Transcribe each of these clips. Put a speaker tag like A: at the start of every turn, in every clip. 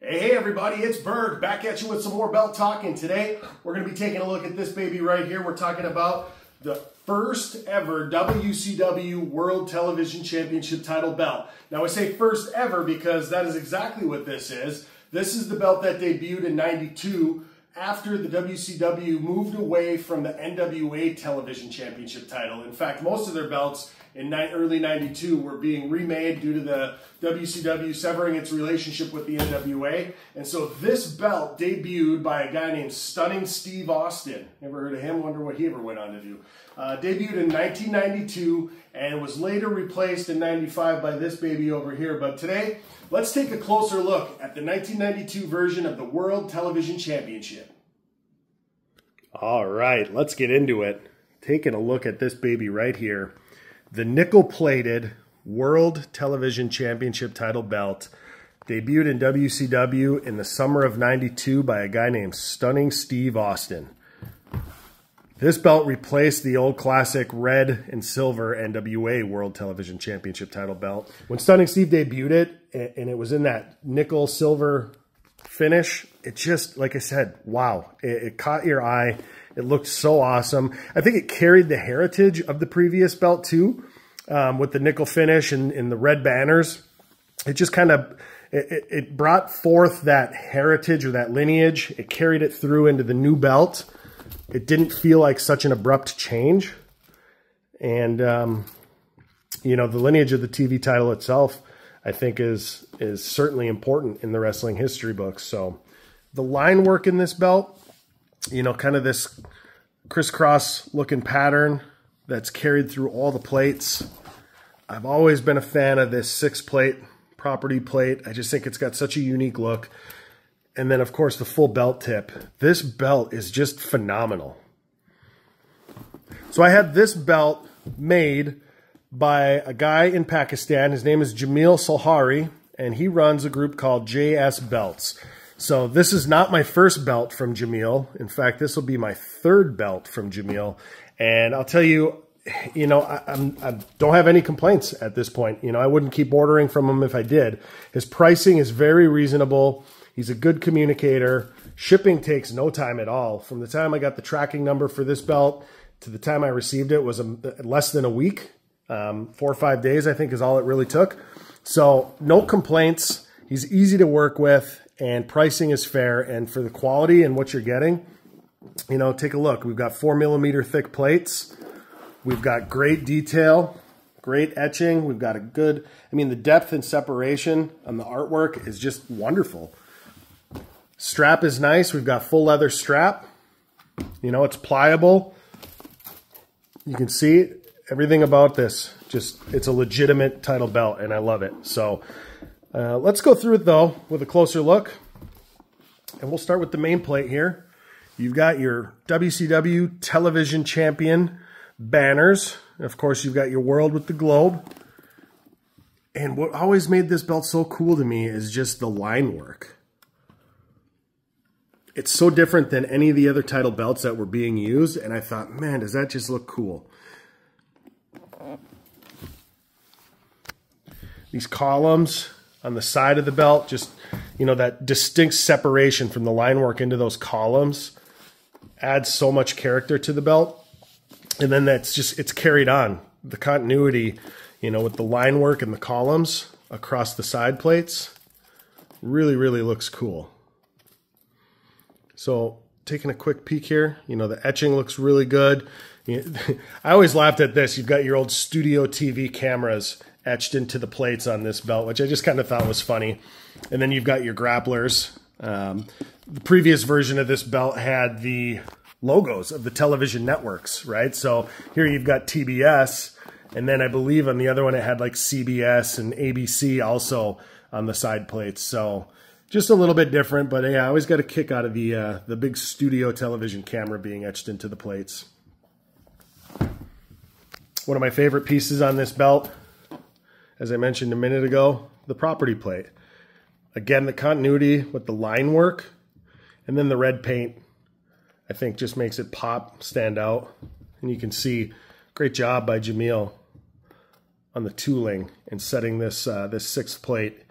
A: Hey everybody, it's Berg, back at you with some more belt talk, and today we're going to be taking a look at this baby right here. We're talking about the first ever WCW World Television Championship title belt. Now I say first ever because that is exactly what this is. This is the belt that debuted in '92 after the WCW moved away from the NWA Television Championship title. In fact, most of their belts in early '92 were being remade due to the WCW severing its relationship with the NWA. And so this belt debuted by a guy named Stunning Steve Austin. Ever heard of him? Wonder what he ever went on to do. Debuted in 1992 and was later replaced in '95 by this baby over here. But today, let's take a closer look at the 1992 version of the World Television Championship. All right, let's get into it. Taking a look at this baby right here. The nickel-plated World Television Championship title belt debuted in WCW in the summer of '92 by a guy named Stunning Steve Austin. This belt replaced the old classic red and silver NWA World Television Championship title belt. When Stunning Steve debuted it, and it was in that nickel-silver finish, it just, like I said, wow. It caught your eye. It looked so awesome. I think it carried the heritage of the previous belt too, with the nickel finish and the red banners. It just kind of, it brought forth that heritage or that lineage. It carried it through into the new belt. It didn't feel like such an abrupt change. And, you know, the lineage of the TV title itself, I think is certainly important in the wrestling history books. So the line work in this belt, you know, kind of this crisscross looking pattern that's carried through all the plates. I've always been a fan of this 6-plate property plate. I just think it's got such a unique look. And then, of course, the full belt tip. This belt is just phenomenal. So I had this belt made by a guy in Pakistan. His name is Jamil Sulahry, and he runs a group called JS Belts. So this is not my first belt from Jamil. In fact, this will be my third belt from Jamil. And I'll tell you, you know, I don't have any complaints at this point. You know, I wouldn't keep ordering from him if I did. His pricing is very reasonable. He's a good communicator. Shipping takes no time at all. From the time I got the tracking number for this belt to the time I received it was less than a week. 4 or 5 days, I think, is all it really took. So no complaints. He's easy to work with. And pricing is fair, and for the quality and what you're getting, you know, take a look. We've got 4mm thick plates. We've got great detail, great etching. We've got a good, I mean, the depth and separation on the artwork is just wonderful. Strap is nice. We've got full leather strap. You know, it's pliable. You can see everything about this. Just, it's a legitimate title belt, and I love it. So, let's go through it, though, with a closer look. And we'll start with the main plate here. You've got your WCW Television Champion banners. And of course, you've got your world with the globe. And what always made this belt so cool to me is just the line work. It's so different than any of the other title belts that were being used. And I thought, man, does that just look cool? These columns on the side of the belt, just, you know, that distinct separation from the line work into those columns adds so much character to the belt. And then that's just, it's carried on. The continuity, you know, with the line work and the columns across the side plates really, really looks cool. So taking a quick peek here, you know, the etching looks really good. I always laughed at this. You've got your old studio TV cameras etched into the plates on this belt, which I just kind of thought was funny. And then you've got your grapplers. The previous version of this belt had the logos of the television networks, right? So here you've got TBS, and then I believe on the other one it had like CBS and ABC also on the side plates. So just a little bit different, but yeah, I always got a kick out of the big studio television camera being etched into the plates. One of my favorite pieces on this belt, as I mentioned a minute ago, the property plate. Again, the continuity with the line work, and then the red paint, I think just makes it pop, stand out. And you can see, great job by Jamil on the tooling and setting this this 6th plate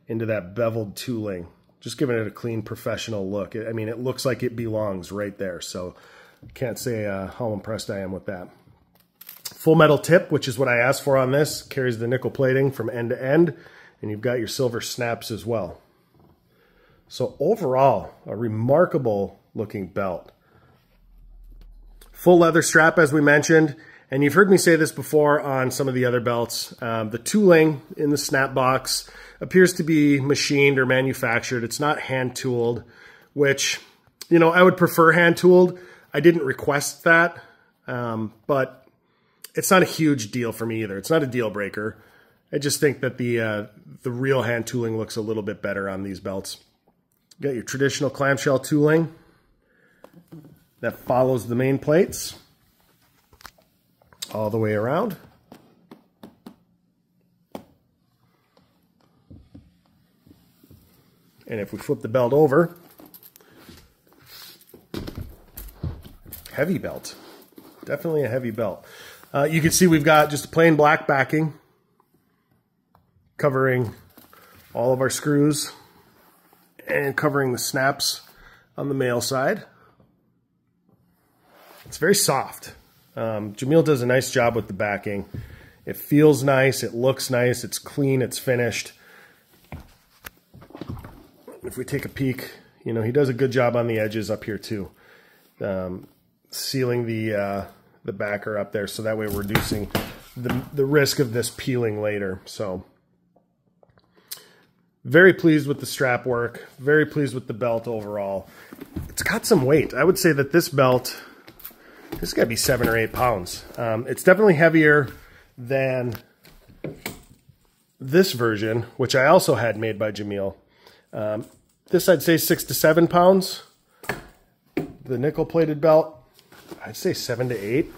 A: into that beveled tooling. just giving it a clean, professional look. I mean, it looks like it belongs right there. So can't say how impressed I am with that. Full metal tip, which is what I asked for on this, carries the nickel plating from end to end, and you've got your silver snaps as well. So overall, a remarkable looking belt. Full leather strap, as we mentioned, and you've heard me say this before on some of the other belts. The tooling in the snap box appears to be machined or manufactured. It's not hand tooled, which, you know, I would prefer hand tooled. I didn't request that, but it's not a huge deal for me either. It's not a deal breaker. I just think that the real hand tooling looks a little bit better on these belts. You got your traditional clamshell tooling that follows the main plates all the way around. And if we flip the belt over, heavy belt. Definitely a heavy belt. You can see we've got just a plain black backing covering all of our screws and covering the snaps on the male side. It's very soft. Jamil does a nice job with the backing. It feels nice, it looks nice, it's clean, it's finished. If we take a peek, you know, he does a good job on the edges up here too. Sealing the backer up there, so that way we're reducing the risk of this peeling later. So very pleased with the strap work, very pleased with the belt overall. It's got some weight. I would say that this belt, this has got to be 7 or 8 pounds. It's definitely heavier than this version, which I also had made by Jamil. This I'd say 6 to 7 pounds. The nickel plated belt, I'd say 7 to 8.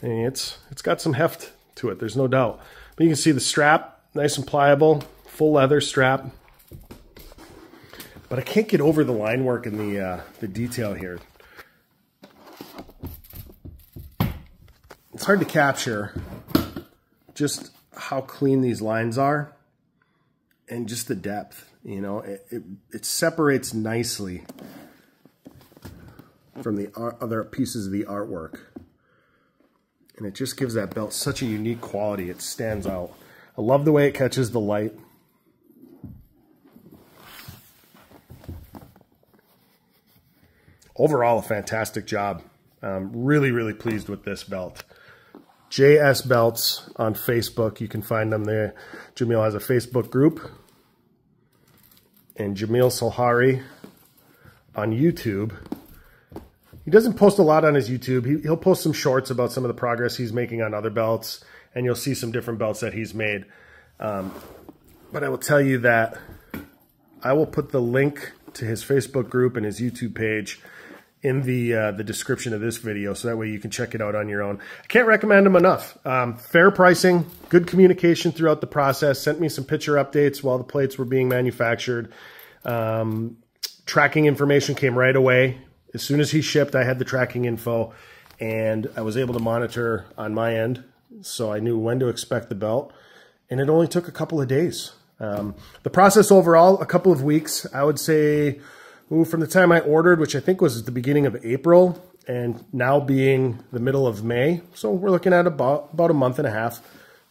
A: And it's got some heft to it, there's no doubt. But you can see the strap, nice and pliable, full leather strap. But I can't get over the line work and the detail here. It's hard to capture just how clean these lines are and just the depth. You know, it separates nicely from the other pieces of the artwork. And it just gives that belt such a unique quality. It stands out. I love the way it catches the light. Overall, a fantastic job. Really, really pleased with this belt. JS Belts on Facebook. You can find them there. Jamil has a Facebook group. And Jamil Sulahry on YouTube. He doesn't post a lot on his YouTube. He'll post some shorts about some of the progress he's making on other belts, and you'll see some different belts that he's made. But I will tell you that I will put the link to his Facebook group and his YouTube page in the description of this video, so that way you can check it out on your own. I can't recommend him enough. Fair pricing, good communication throughout the process, sent me some picture updates while the plates were being manufactured. Tracking information came right away. As soon as he shipped, I had the tracking info, and I was able to monitor on my end, so I knew when to expect the belt, and it only took a couple of days. The process overall, a couple of weeks. I would say from the time I ordered, which I think was at the beginning of April, and now being the middle of May, so we're looking at about a month and a half.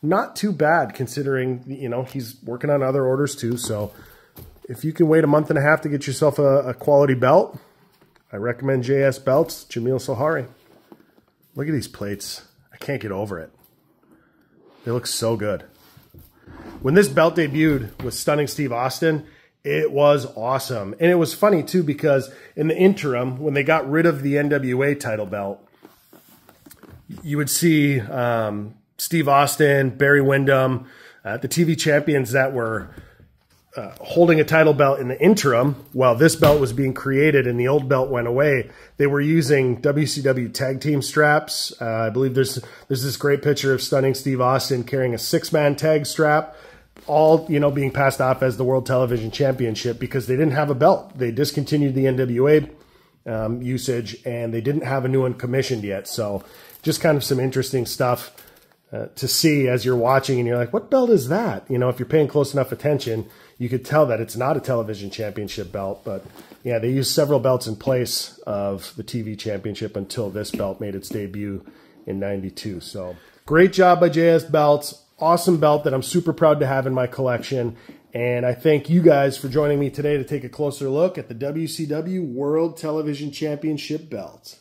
A: Not too bad considering, you know, he's working on other orders too, so if you can wait a month and a half to get yourself a quality belt, I recommend JS Belts, Jamil Sulahry. Look at these plates. I can't get over it. They look so good. When this belt debuted with Stunning Steve Austin, it was awesome. And it was funny too, because in the interim, when they got rid of the NWA title belt, you would see Steve Austin, Barry Windham, the TV champions that were holding a title belt in the interim while this belt was being created and the old belt went away. They were using WCW tag team straps. I believe there's this great picture of Stunning Steve Austin carrying a 6-man tag strap, all, you know, being passed off as the World Television Championship because they didn't have a belt. They discontinued the NWA usage, and they didn't have a new one commissioned yet. So just kind of some interesting stuff. to see as you're watching, and you're like, what belt is that? You know, if you're paying close enough attention, you could tell that it's not a television championship belt. But yeah, they used several belts in place of the TV championship until this belt made its debut in '92. So great job by JS Belts. Awesome belt that I'm super proud to have in my collection. And I thank you guys for joining me today to take a closer look at the WCW World Television Championship belt.